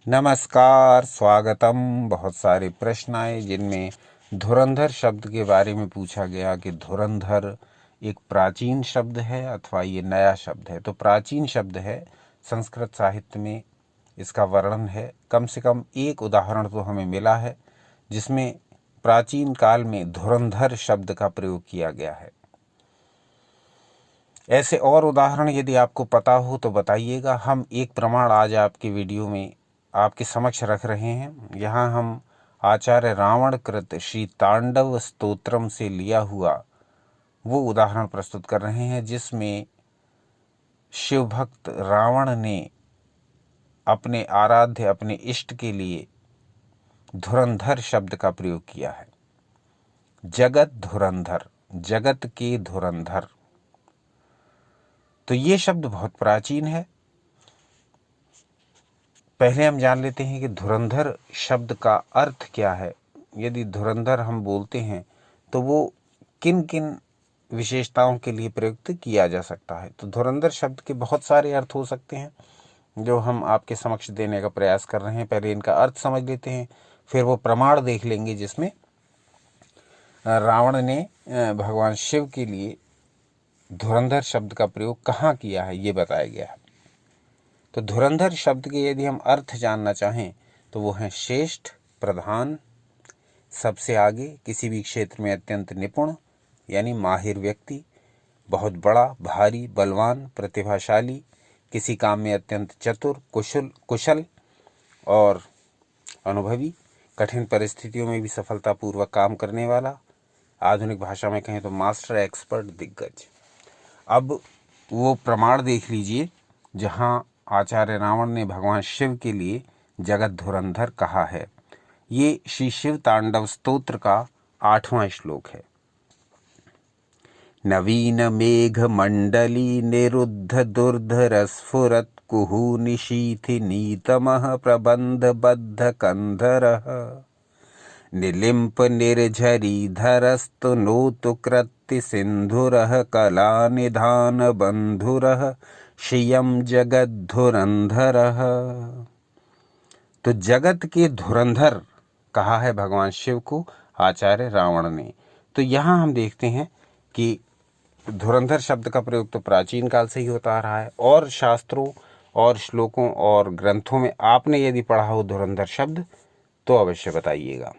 नमस्कार, स्वागतम। बहुत सारे प्रश्न आए जिनमें धुरंधर शब्द के बारे में पूछा गया कि धुरंधर एक प्राचीन शब्द है अथवा ये नया शब्द है। तो प्राचीन शब्द है, संस्कृत साहित्य में इसका वर्णन है। कम से कम एक उदाहरण तो हमें मिला है जिसमें प्राचीन काल में धुरंधर शब्द का प्रयोग किया गया है। ऐसे और उदाहरण यदि आपको पता हो तो बताइएगा। हम एक प्रमाण आज आपके वीडियो में आपके समक्ष रख रहे हैं। यहाँ हम आचार्य रावण कृत श्री तांडव स्तोत्रम से लिया हुआ वो उदाहरण प्रस्तुत कर रहे हैं जिसमें शिव भक्त रावण ने अपने आराध्य, अपने इष्ट के लिए धुरंधर शब्द का प्रयोग किया है। जगत धुरंधर, जगत के धुरंधर। तो ये शब्द बहुत प्राचीन है। पहले हम जान लेते हैं कि धुरंधर शब्द का अर्थ क्या है। यदि धुरंधर हम बोलते हैं तो वो किन किन विशेषताओं के लिए प्रयुक्त किया जा सकता है। तो धुरंधर शब्द के बहुत सारे अर्थ हो सकते हैं जो हम आपके समक्ष देने का प्रयास कर रहे हैं। पहले इनका अर्थ समझ लेते हैं, फिर वो प्रमाण देख लेंगे जिसमें रावण ने भगवान शिव के लिए धुरंधर शब्द का प्रयोग कहाँ किया है ये बताया गया है। तो धुरंधर शब्द के यदि हम अर्थ जानना चाहें तो वो हैं श्रेष्ठ, प्रधान, सबसे आगे, किसी भी क्षेत्र में अत्यंत निपुण यानी माहिर व्यक्ति, बहुत बड़ा, भारी, बलवान, प्रतिभाशाली, किसी काम में अत्यंत चतुर, कुशल और अनुभवी, कठिन परिस्थितियों में भी सफलतापूर्वक काम करने वाला, आधुनिक भाषा में कहें तो मास्टर, एक्सपर्ट, दिग्गज। अब वो प्रमाण देख लीजिए जहाँ आचार्य रावण ने भगवान शिव के लिए जगत धुरंधर कहा है। ये श्री शिव तांडव स्तोत्र का 8वां श्लोक है। नवीन मेघ मंडली निरुद्ध दुर्धर स्फुरत कुहू निशीथि नीतमः प्रबंध बद्ध कंधरः निलिम्प निर्झरी धरस्तु नोतु कृत्ति सिंधुरः कला निधान बंधुरः श्रियम जगत धुरंधरः। तो जगत के धुरंधर कहा है भगवान शिव को आचार्य रावण ने। तो यहाँ हम देखते हैं कि धुरंधर शब्द का प्रयोग तो प्राचीन काल से ही होता आ रहा है और शास्त्रों और श्लोकों और ग्रंथों में आपने यदि पढ़ा हो धुरंधर शब्द तो अवश्य बताइएगा।